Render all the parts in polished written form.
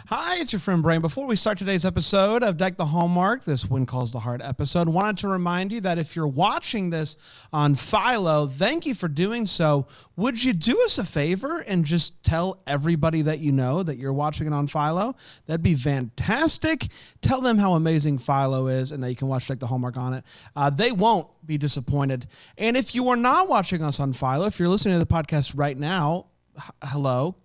Hi, it's your friend Brain. Before we start today's episode of Deck the Hallmark, this When Calls the Heart episode, wanted to remind you that if you're watching this on Philo, thank you for doing so. Would you do us a favor and just tell everybody that you know that you're watching it on Philo? That'd be fantastic. Tell them how amazing Philo is and that you can watch Deck the Hallmark on it. They won't be disappointed. And if you are not watching us on Philo, if you're listening to the podcast right now, hello.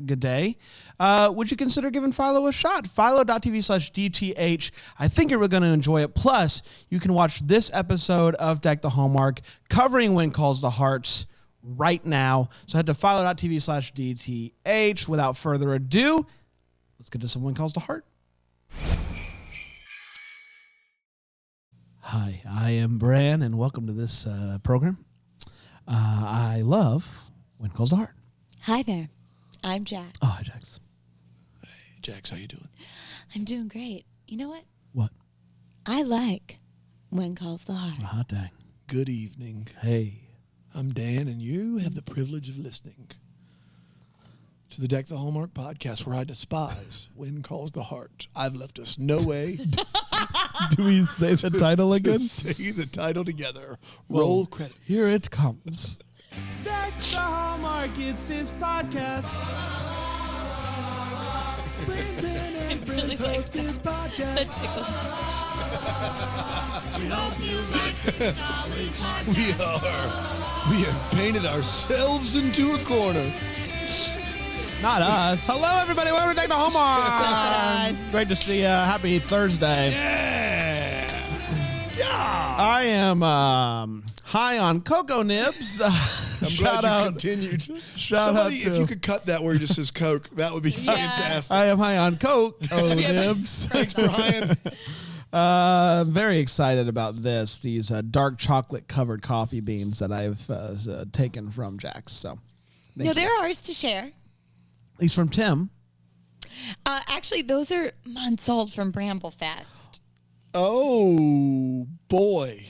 Good day. Would you consider giving Philo a shot? Philo.tv/DTH. I think you're going to enjoy it. Plus, you can watch this episode of Deck the Hallmark covering When Calls the Heart right now. So head to Philo.tv/DTH. Without further ado, let's get to some When Calls the Heart. Hi, I am Bran, and welcome to this program. I love When Calls the Heart. Hi there. I'm Jax. Oh, hi, Jax. Hey, Jax, how you doing? I'm doing great. You know what? What? I like When Calls the Heart. Hot dang. Good evening. Hey. I'm Dan, and you have the privilege of listening to the Deck the Hallmark podcast, where I despise When Calls the Heart. I've left us no way Do we say the title again? to say the title together. Roll credits. Here it comes. Deck the Hallmark, it's his podcast. Brandon and friends host this podcast. We hope you like this jolly podcast. We have painted ourselves into a corner. Not us. Hello, everybody. Welcome to Deck the Hallmark. Great to see you. Happy Thursday. Yeah. I am high on cocoa nibs. I'm glad you continued. Somebody, if you could cut that where it just says Coke, that would be fantastic. I am high on cocoa nibs. Thanks, Brian. Very excited about this. These dark chocolate covered coffee beans that I've taken from Jax. So, No, they're ours to share. at least from Tim. Actually, those are months old from Bramblefest. Oh, boy.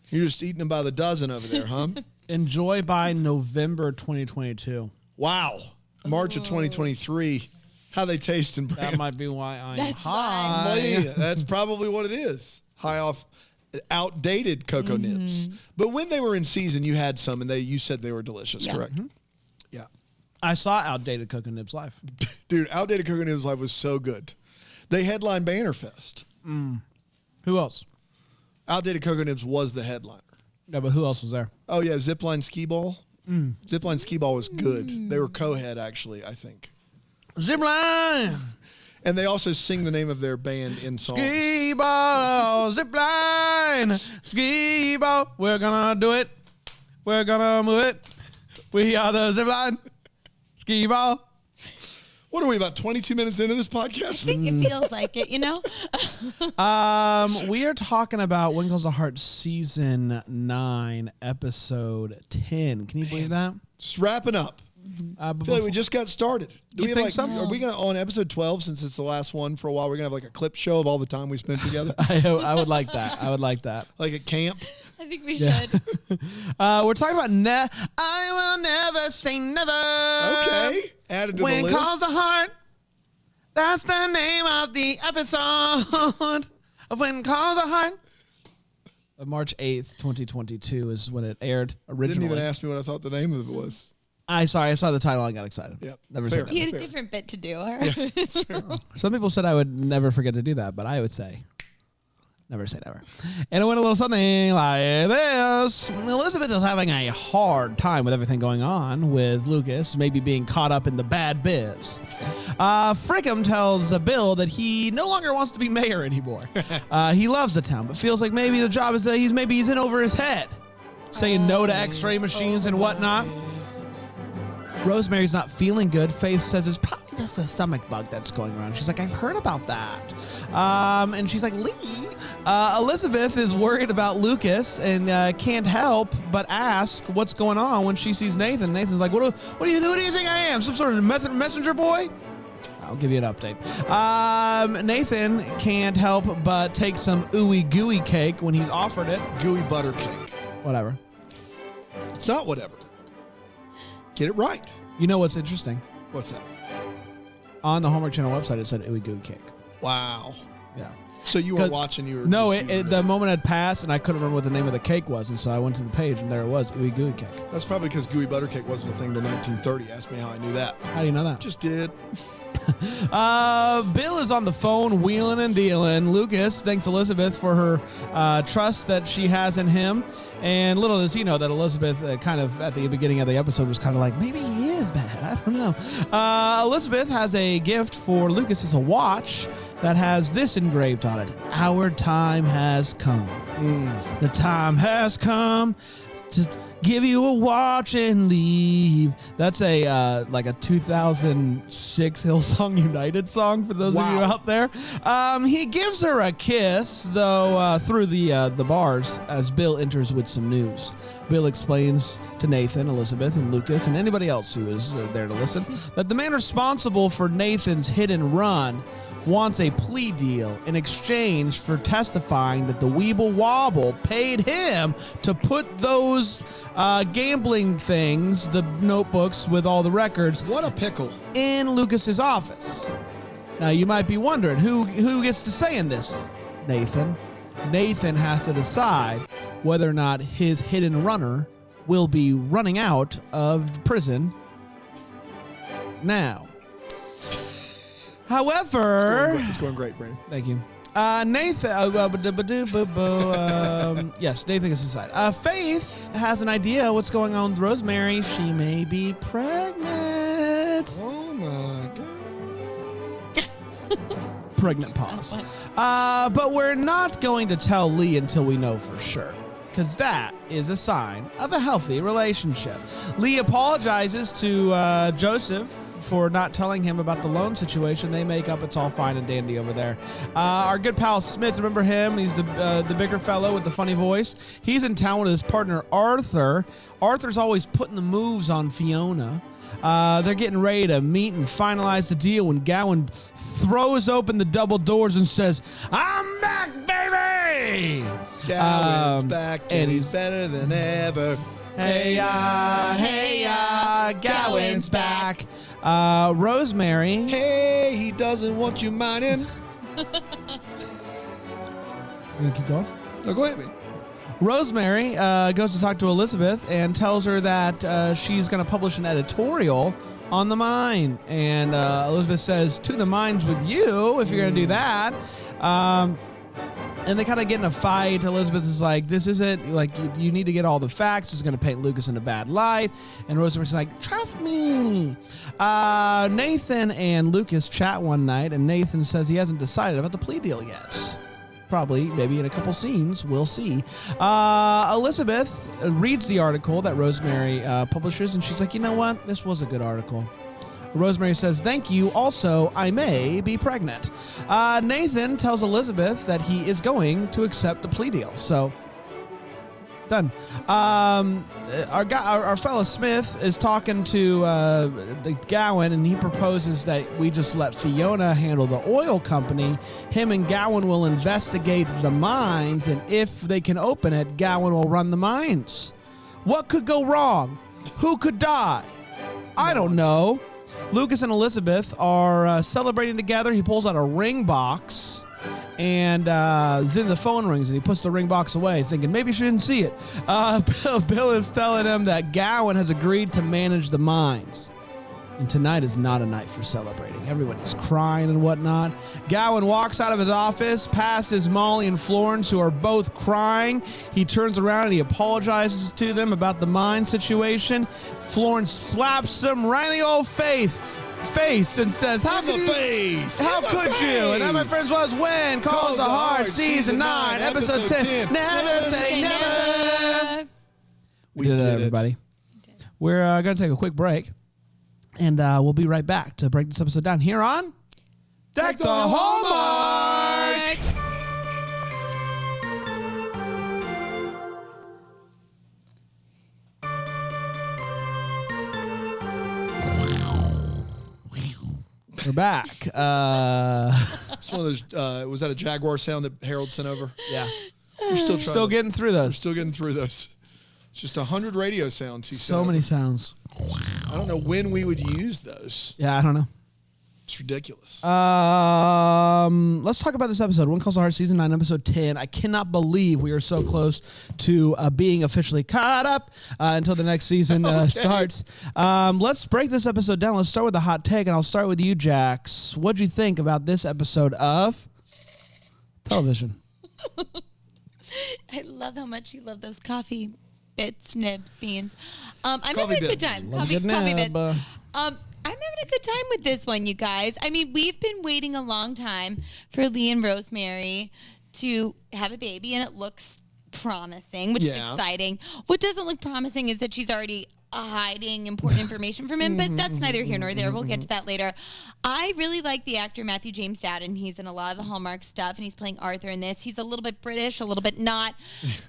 You're just eating them by the dozen over there, huh? Enjoy by November 2022. Wow. March of 2023. How they taste in That might be why I'm That's high. Well, yeah, that's probably what it is. High off outdated cocoa nibs. But when they were in season, you had some, and you said they were delicious, Yeah. correct? Yeah. I saw outdated cocoa nibs live. Dude, outdated cocoa nibs live was so good. They headlined Bannerfest. Who else? Outdated cocoa nibs was the headliner. Yeah, but who else was there? Oh, yeah, Zipline Skee Ball. Zipline Skee Ball was good. They were co-head, actually, I think. Zipline! And they also sing the name of their band in song. Ski ball, zipline, ski ball. We're gonna do it. We're gonna move it. We are the zipline, ski ball. What are we, about 22 minutes into this podcast? I think it feels like it, you know? We are talking about When Calls the Heart Season 9, Episode 10. Can you believe that? Just wrapping up. I feel like we just got started. You think so? Are we going to, on episode 12, since it's the last one for a while, we're going to have like a clip show of all the time we spent together? I would like that. I would like that. Like at camp? I think we should. We're talking about I will never say never. Okay. Added to When the list. Calls the Heart. That's the name of the episode of When Calls the Heart. March 8th, 2022 is when it aired originally. Didn't even ask me what I thought the name of it was. I saw the title and got excited. Yep. Never Fair. said that. You had a different bit to do. All right? Some people said I would never forget to do that, but I would say never say never. And it went a little something like this. Elizabeth is having a hard time with everything going on with Lucas, maybe being caught up in the bad biz. Frickham tells Bill that he no longer wants to be mayor anymore. He loves the town, but feels like maybe the job is that he's in over his head, saying no to x-ray machines and whatnot. Rosemary's not feeling good. Faith says it's probably just a stomach bug that's going around. She's like, I've heard about that. And she's like, Lee. Elizabeth is worried about Lucas and can't help but ask what's going on when she sees Nathan. Nathan's like, what do you think I am? Some sort of messenger boy? I'll give you an update. Nathan can't help but take some ooey gooey cake when he's offered it. Gooey butter cake. Whatever. It's not whatever. Get it right. You know what's interesting? What's that? on the Hallmark Channel website, it said ooey gooey cake. Wow. Yeah. So you were watching, you were No, just the moment had passed, and I couldn't remember what the name of the cake was, and so I went to the page, and there it was, ooey gooey cake. That's probably because gooey butter cake wasn't a thing until 1930. Ask me how I knew that. How do you know that? Just did. Bill is on the phone wheeling and dealing. Lucas thanks Elizabeth for her trust that she has in him. And little does he know that Elizabeth kind of at the beginning of the episode was kind of like, maybe he is bad. I don't know. Elizabeth has a gift for Lucas. It's a watch that has this engraved on it. Our time has come. The time has come to give you a watch and leave. That's a like a 2006 Hillsong United song for those of you out there. He gives her a kiss, though, through the bars as Bill enters with some news. Bill explains to Nathan, Elizabeth, and Lucas, and anybody else who is there to listen, that the man responsible for Nathan's hit and run wants a plea deal in exchange for testifying that the Weeble Wobble paid him to put those gambling things, the notebooks with all the records, What a pickle. in Lucas's office. Now you might be wondering who gets to say in this? Nathan. Nathan has to decide whether or not his hidden runner will be running out of prison now. However, It's going great, Brandon. thank you. Nathan, yes, Nathan gets inside. Faith has an idea what's going on with Rosemary. She may be pregnant. Oh my God. Pregnant pause. But we're not going to tell Lee until we know for sure, because that is a sign of a healthy relationship. Lee apologizes to Joseph for not telling him about the loan situation. They make up. It's all fine and dandy over there. Our good pal Smith, remember him? He's the bigger fellow with the funny voice. He's in town with his partner Arthur. Arthur's always putting the moves on Fiona. They're getting ready to meet and finalize the deal when Gowan throws open the double doors and says, "I'm back, baby!" Gowan's back and he's better than ever. Hey, Gowan's back. Rosemary. Hey, he doesn't want you mining. You gonna keep going? No, go ahead, man. Rosemary goes to talk to Elizabeth and tells her that she's going to publish an editorial on the mine. And Elizabeth says, "To the mines with you, if you're going to do that." And they kind of get in a fight. Elizabeth is like, "This isn't, like, you need to get all the facts. It's going to paint Lucas in a bad light." And Rosemary's like, "Trust me." Nathan and Lucas chat one night, and Nathan says he hasn't decided about the plea deal yet. Probably, maybe in a couple scenes, we'll see. Elizabeth reads the article that Rosemary publishes, and she's like, "You know what? This was a good article." Rosemary says, "Thank you. Also, I may be pregnant." Nathan tells Elizabeth that he is going to accept the plea deal. So, done. Our fella Smith is talking to Gowan, and he proposes that we just let Fiona handle the oil company. Him and Gowan will investigate the mines, and if they can open it, Gowan will run the mines. What could go wrong? Who could die? I don't know. Lucas and Elizabeth are celebrating together. He pulls out a ring box, and then the phone rings, and he puts the ring box away, thinking maybe you shouldn't see it. Bill is telling him that Gowan has agreed to manage the mines. And tonight is not a night for celebrating. Everybody's crying and whatnot. Gowan walks out of his office, passes Molly and Florence, who are both crying. He turns around and he apologizes to them about the mine situation. Florence slaps him right in the old face and says, How could you? And that, my friends, was When Calls the Heart, Season 9, Episode 10. Never say never. We did it, everybody. We're going to take a quick break. And we'll be right back to break this episode down here on Deck the Hallmark. We're back. It's one of those. Was that a Jaguar sound that Harold sent over? Yeah. We're Still getting through We're those. still getting through those. Just 100 radio sounds. He So sent many over. sounds. I don't know when we would use those. Yeah, I don't know. It's ridiculous. Let's talk about this episode. One Calls the Heart, Season 9, Episode 10. I cannot believe we are so close to being officially caught up until the next season starts. Let's break this episode down. Let's start with a hot take, and I'll start with you, Jax. What'd you think about this episode of television? I love how much you love those coffee bits, nibs, beans. I'm Coffee having a good bits. time. Love a good Coffee nib. bits. I'm having a good time with this one, you guys. I mean, we've been waiting a long time for Lee and Rosemary to have a baby, and it looks promising, which is exciting. What doesn't look promising is that she's already hiding important information from him, but that's neither here nor there. We'll get to that later. I really like the actor Matthew James Dadden. He's in a lot of the Hallmark stuff, and he's playing Arthur in this. He's a little bit British, a little bit not.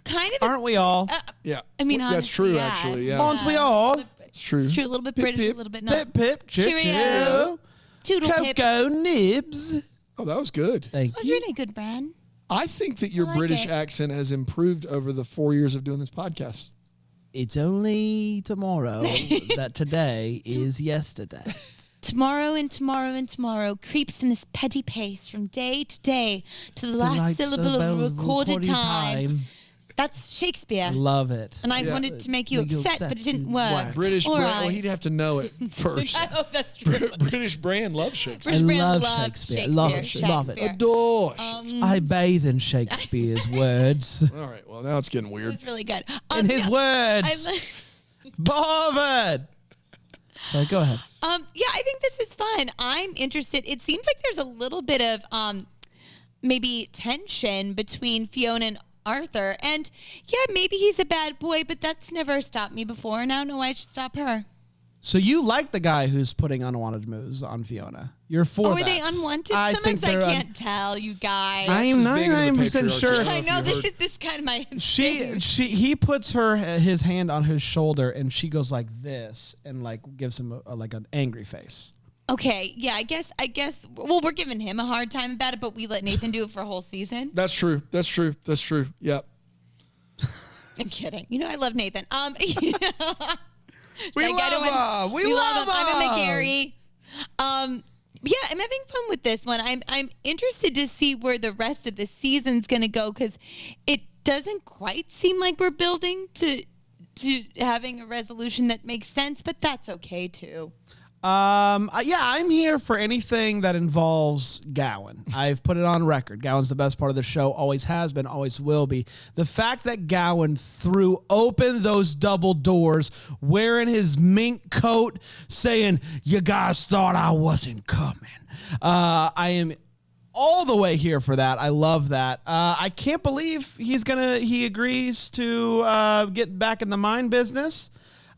Kind of. Aren't we all? Yeah. I mean, that's honestly, true, yeah. actually. Yeah. Aren't we all? It's true. It's true. A little bit British, a little bit not. Pip, pip, Cheerio. cheerio. Toodle pip. Cocoa nibs. Oh, that was good. Thank Was you. really good, Bran. I think that your I like British it. accent has improved over the 4 years of doing this podcast. It's only tomorrow that today is yesterday. Tomorrow and tomorrow and tomorrow creeps in this petty pace from day to day to the last syllable of recorded time. That's Shakespeare. Love it. And I Yeah. wanted to make you upset, but it didn't work. British All brand. right. Well, he'd have to know it first. I hope that's true. British brand loves Shakespeare. British brand love loves Shakespeare. Love it. Shakespeare. Love it. Adore Shakespeare. I bathe in Shakespeare's words. All right. Well, now it's getting It weird. was really good. In his yeah, words. Bothered. So go ahead. Yeah, I think this is fun. I'm interested. It seems like there's a little bit of maybe tension between Fiona and Arthur. And yeah, maybe he's a bad boy, but that's never stopped me before, and I don't know why I should stop her. So you like the guy who's putting unwanted moves on Fiona? You're for Or that? are they unwanted? I Sometimes think I they're can't tell, you guys. I am She's big into the 99% patriarchy. sure. I know If you this is kind of my He puts his hand on his shoulder and she goes like this and like gives him like an angry face. Okay, yeah, I guess well, we're giving him a hard time about it, but we let Nathan do it for a whole season. That's true. That's true. That's true. Yep. I'm kidding. You know I love Nathan. We love him. We love him. I'm a McGarry. Yeah, I'm having fun with this one. I'm interested to see where the rest of the season's going to go because it doesn't quite seem like we're building to having a resolution that makes sense, but that's okay too. Yeah, I'm here for anything that involves Gowan. I've put it on record. Gowan's the best part of the show, always has been, always will be. The fact that Gowan threw open those double doors, wearing his mink coat, saying, "You guys thought I wasn't coming." I am all the way here for that. I love that. I can't believe he agrees to get back in the mine business.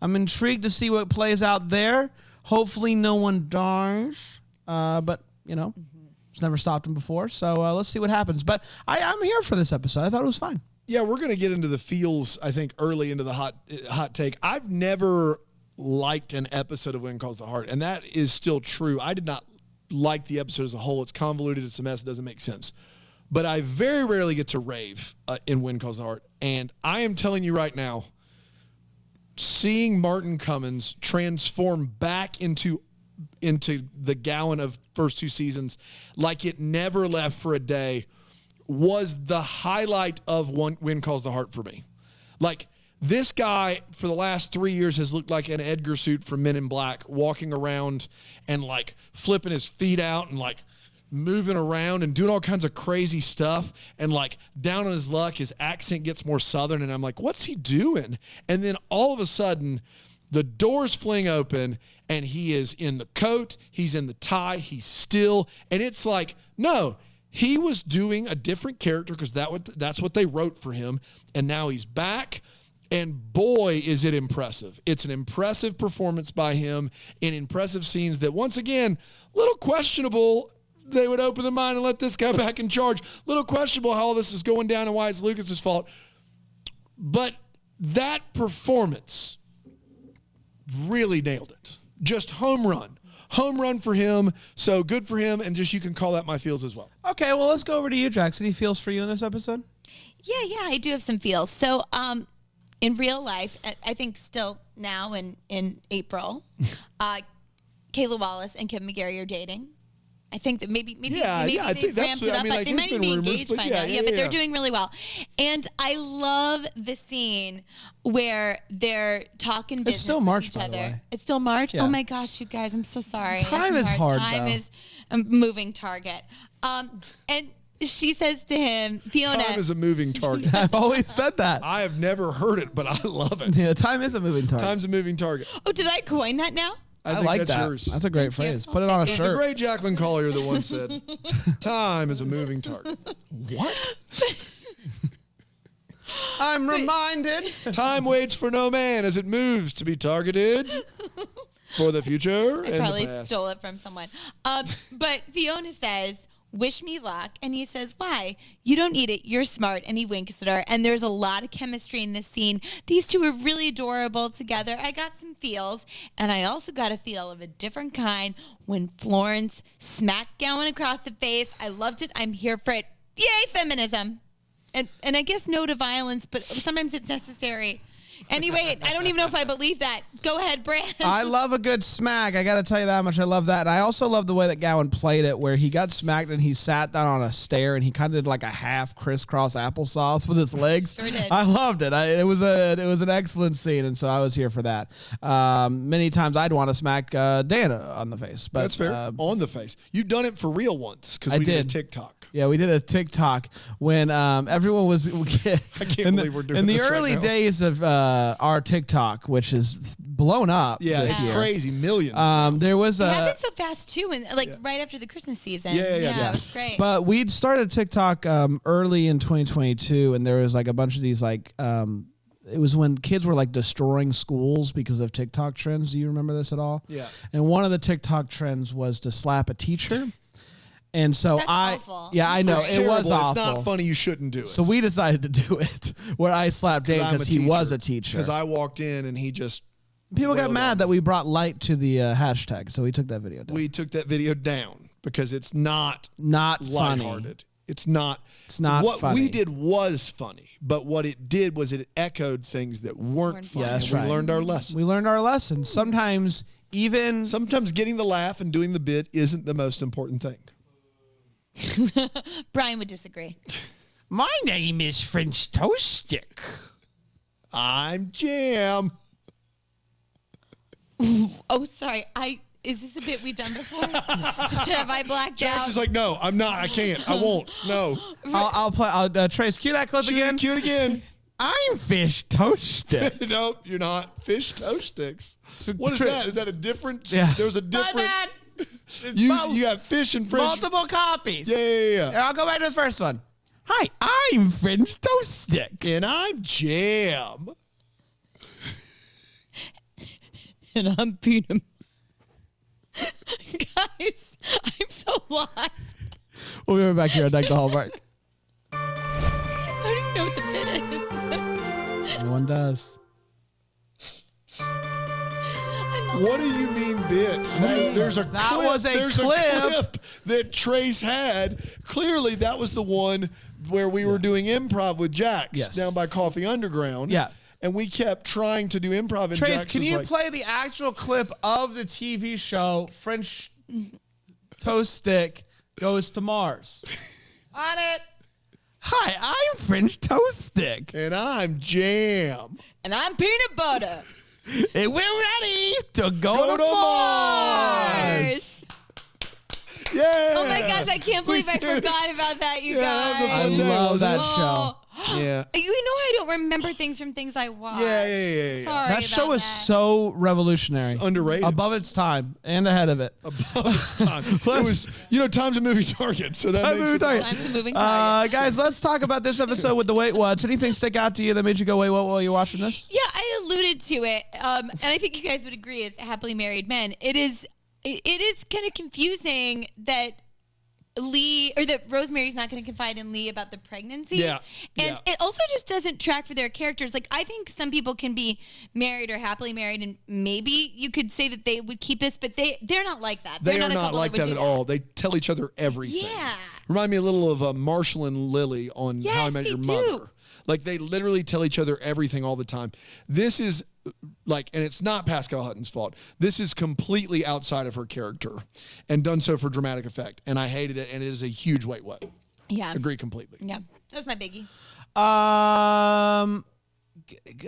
I'm intrigued to see what plays out there. Hopefully no one dies, but, it's never stopped him before. So let's see what happens. But I'm here for this episode. I thought it was fun. Yeah, we're going to get into the feels, I think, early into the hot take. I've never liked an episode of When Calls the Heart, and that is still true. I did not like the episode as a whole. It's convoluted. It's a mess. It doesn't make sense. But I very rarely get to rave in When Calls the Heart. And I am telling you right now, seeing Martin Cummins transform back into the Gowan of first two seasons like it never left for a day was the highlight of When Calls the Heart for me. Like, this guy for the last 3 years has looked like an Edgar suit from Men in Black, walking around and like flipping his feet out and like moving around and doing all kinds of crazy stuff, and like down on his luck, his accent gets more southern, and I'm like, what's he doing? And then all of a sudden, the doors fling open, and he is in the coat, he's in the tie, he's still, and it's like, no, he was doing a different character because that's what they wrote for him, and now he's back. And boy, is it impressive. It's an impressive performance by him in impressive scenes that, once again, a little questionable. They would open the mine and let this guy back in charge. Little questionable how all this is going down and why it's Lucas's fault. But that performance really nailed it. Just home run. Home run for him. So good for him. And just, you can call that my feels as well. Okay, well, let's go over to you, Jax. Any feels for you in this episode? Yeah, I do have some feels. So, in real life, I think still now in April, Kayla Wallace and Kim McGarry are dating. I think that maybe Yeah, they I think that's ramped it what- I up. mean, like, They there's might been be rumors, engaged but by yeah, now. yeah, But they're yeah. doing really well. And I love the scene where they're talking business still with March, each by the other. way. It's still March? Yeah. Oh my gosh, you guys, I'm so sorry. Time That's is hard, Time though. is a moving target. And she says to him, Fiona. Time is a moving target. I've always said that. I have never heard it, but I love it. Yeah, time is a moving target. Time's a moving target. Oh, did I coin that now? I think like that's that. yours. That's a great Thank you. phrase. Put it on a It's It's the shirt. great Jacqueline Collier that once said, "Time is a moving target." What? I'm reminded. Time waits for no man as it moves to be targeted for the future and Probably the past. stole it from someone. But Fiona says, wish me luck. And he says, why? You don't need it. You're smart. And he winks at her. And there's a lot of chemistry in this scene. These two are really adorable together. I got some feels. And I also got a feel of a different kind when Florence smacked Gowan across the face. I loved it. I'm here for it. Yay, feminism. And I guess no to violence, but sometimes it's necessary. Anyway, I don't even know if I believe that. Go ahead, Brand. I love a good smack. I got to tell you that much. I love that. And I also love the way that Gowan played it, where he got smacked and he sat down on a stair and he kind of did like a half crisscross applesauce with his legs. Sure did. I loved it. It was an excellent scene, and so I was here for that. Many times I'd want to smack Dana on the face, but That's fair. On the face. You've done it for real once because I we did a did. TikTok. Yeah, we did a TikTok when everyone was. I can't believe we're doing in the this right early now. days of our TikTok, which is blown up. Yeah, this it's year. crazy. Millions. There was It a. happened so fast too, and right after the Christmas season. Yeah. It was great. But we'd started TikTok early in 2022, and there was like a bunch of these like. It was when kids were like destroying schools because of TikTok trends. Do you remember this at all? Yeah. And one of the TikTok trends was to slap a teacher. And so That's awful. yeah, I know It's it was terrible. awful. It's not funny. You shouldn't do it. So we decided to do it where I slapped Dave because he was a teacher. Because I walked in and he just. People got wailed mad on that me. we brought light to the hashtag, so we took that video down. We took that video down because it's not Not funny. lighthearted. It's not. It's not what funny. we did was funny, but what it did was it echoed things that weren't Weren't funny. Yeah, that's and we right. learned our lesson. We learned our lesson. Sometimes even Sometimes getting the laugh and doing the bit isn't the most important thing. Brian would disagree. my name is French Toast Stick. I'm Jam. Oh, sorry. Is this a bit we've done before? Have I blacked Jack's out? just like, no, I'm not. I can't. I won't. No. I'll play. Trace, cue that clip again. Cue it again. I'm Fish Toast Stick. Nope, you're not. Fish toast sticks. So What is Tri- that? Is that a different? Yeah. There's a different. My bad. You got fish and French. Multiple copies. Yeah. Here, I'll go back to the first one. Hi, I'm French Toast Stick. And I'm Jam. And I'm peanut. Guys, I'm so lost. We'll be right back here on Deck the Hallmark. I don't even know what the bit is. No one does. What do you mean bit? There's a That clip. was a There's clip. a clip that Trace had. Clearly, that was the one where we were doing improv with Jax Yes. down by Coffee Underground. Yeah. And we kept trying to do improv. And Trace, Jax can was you like, play the actual clip of the TV show French Toast Stick Goes to Mars? On it. Hi, I'm French Toast Stick. And I'm Jam. And I'm peanut butter. And we're ready to go to to Mars. Yeah. Oh my gosh, I can't believe I did it. forgot about that, you Yeah, that was a guys. fun I day, love wasn't that it? show. Yeah. You know I don't remember things from things I watch. Yeah. Sorry That show about was that. so revolutionary. It's underrated. Above its time and ahead of it. Above its time. It was, time's a movie target. So that makes it. Time's a moving target. Guys, let's talk about this episode with the Wait What's. Anything stick out to you that made you go, wait, what, while you're watching this? Yeah, I alluded to it, and I think you guys would agree as happily married men. It is kind of confusing that Rosemary's not going to confide in Lee about the pregnancy. Yeah, And yeah. it also just doesn't track for their characters. Like, I think some people can be married or happily married, and maybe you could say that they would keep this, but they're not like that. They They're are a not couple like would that do at all. They tell each other everything. Yeah. Remind me a little of Marshall and Lily on How I Yes, Met they Your do. Mother. Like they literally tell each other everything all the time. This is and it's not Pascal Hutton's fault. This is completely outside of her character and done so for dramatic effect. And I hated it, and it is a huge wait what. Yeah. Agree completely. Yeah. That was my biggie.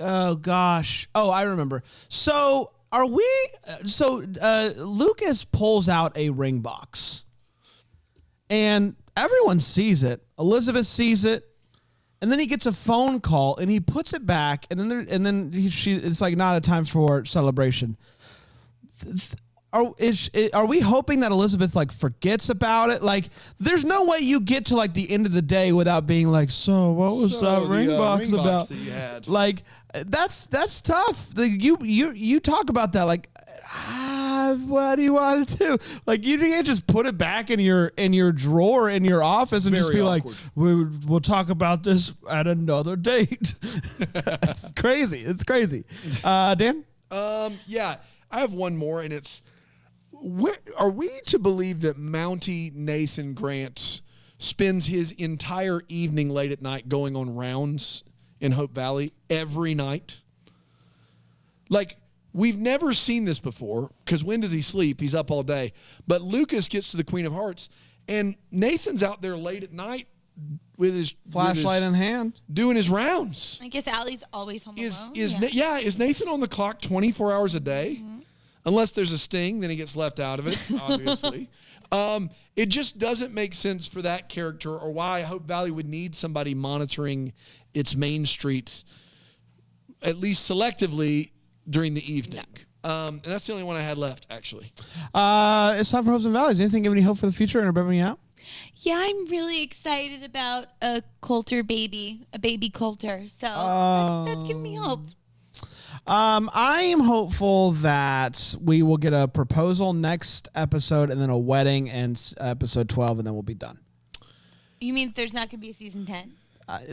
Oh gosh. Oh, I remember. So are we? So Lucas pulls out a ring box, and everyone sees it. Elizabeth sees it, and then he gets a phone call, and he puts it back, and then it's like not a time for celebration. Are we hoping that Elizabeth like forgets about it? Like, there's no way you get to like the end of the day without being like, so what was that ring box about? That you had? Like, that's tough. Like, you talk about that like, what do you want to do? Like, you can't just put it back in your drawer in your office and just be awkward. Like, we'll talk about this at another date. It's crazy. It's crazy. Dan? Yeah, I have one more, and it's. Are we to believe that Mountie Nathan Grant spends his entire evening late at night going on rounds in Hope Valley every night? Like, we've never seen this before, because when does he sleep? He's up all day. But Lucas gets to the Queen of Hearts, and Nathan's out there late at night with his flashlight in hand, doing his rounds. I guess Allie's always home alone. Is Nathan on the clock 24 hours a day? Mm-hmm. Unless there's a sting, then he gets left out of it, obviously. It just doesn't make sense for that character, or why Hope Valley would need somebody monitoring its main streets, at least selectively, during the evening. Yeah. And that's the only one I had left, actually. It's time for Hopes and Valleys. Anything give any hope for the future and bring me out? Yeah, I'm really excited about a Coulter baby, a baby Coulter. So that's giving me hope. I am hopeful that we will get a proposal next episode, and then a wedding and episode 12, and then we'll be done. You mean there's not going to be a season 10?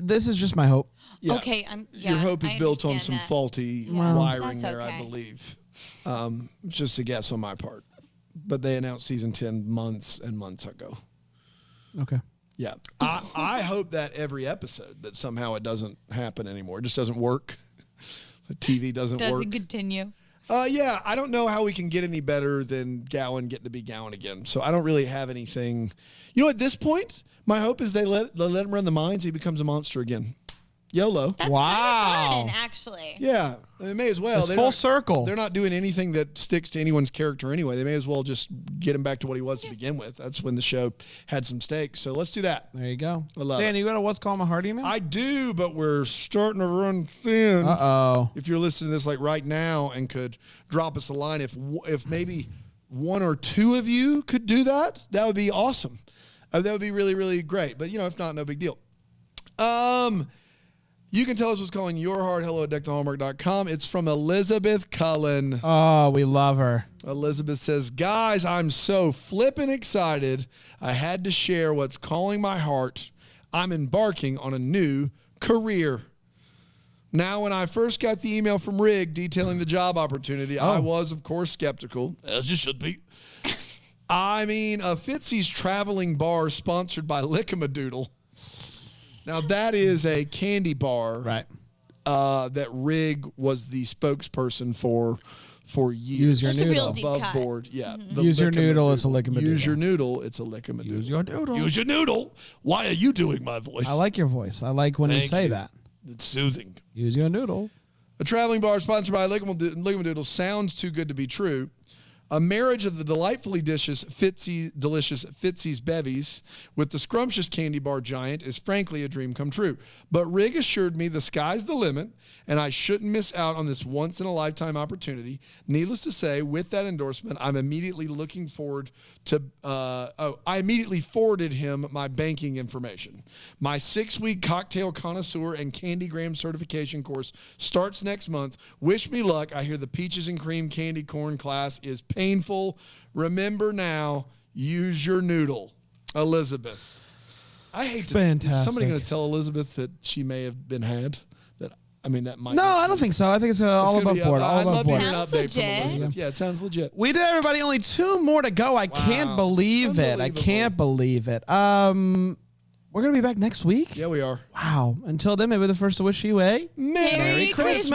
This is just my hope. Yeah. Okay. Your hope is built on some faulty wiring there, okay. I believe. Just a guess on my part. But they announced season 10 months and months ago. Okay. Yeah. I hope that every episode that somehow it doesn't happen anymore. It just doesn't work. The TV doesn't work. Doesn't continue. Yeah, I don't know how we can get any better than Gowan getting to be Gowan again. So I don't really have anything. You know, at this point, my hope is they let him run the mines. He becomes a monster again. YOLO. That's kind of fun, actually. Yeah, they may as well. It's full circle. They're not doing anything that sticks to anyone's character anyway. They may as well just get him back to what he was to begin with. That's when the show had some stakes. So let's do that. There you go. I love Dan, it. you got a What's Called My Heart email? I do, but we're starting to run thin. Uh-oh. If you're listening to this like right now and could drop us a line, if maybe one or two of you could do that, that would be awesome. That would be really, really great. But, if not, no big deal. You can tell us what's calling your heart. Hello at deckthehallmark.com. It's from Elizabeth Cullen. Oh, we love her. Elizabeth says, guys, I'm so flippin' excited. I had to share what's calling my heart. I'm embarking on a new career. Now, when I first got the email from Rig detailing the job opportunity, I was, of course, skeptical, as you should be. I mean, a Fitzy's traveling bar sponsored by Lickamadoodle. Now, that is a candy bar that Rig was the spokesperson for years. Use your noodle. Above board. Yeah. Mm-hmm. Use your noodle, it's a Lickamadoodle. Use your noodle, it's a Lickamadoodle. Use your noodle. Use your noodle. Why are you doing my voice? I like your voice. I like when you say that. It's soothing. Use your noodle. A traveling bar sponsored by Lickamadoodle sounds too good to be true. A marriage of the delightfully delicious Fitzy's bevies with the scrumptious candy bar giant is frankly a dream come true. But Rig assured me the sky's the limit, and I shouldn't miss out on this once-in-a-lifetime opportunity. Needless to say, with that endorsement, I'm immediately looking forward to I immediately forwarded him my banking information. My 6-week cocktail connoisseur and candygram certification course starts next month. Wish me luck. I hear the peaches and cream candy corn class is painful. Remember now, use your noodle. Elizabeth. I hate to. Fantastic. Is somebody going to tell Elizabeth that she may have been had? That might. No, I don't think so. I think it's all above board. All above board. I'd love to hear an update from Sounds Elizabeth. Yeah, it sounds legit. We did, everybody. Only 2 more to go. I can't believe it. I can't believe it. We're going to be back next week? Yeah, we are. Wow. Until then, maybe the first to wish you a Merry Christmas.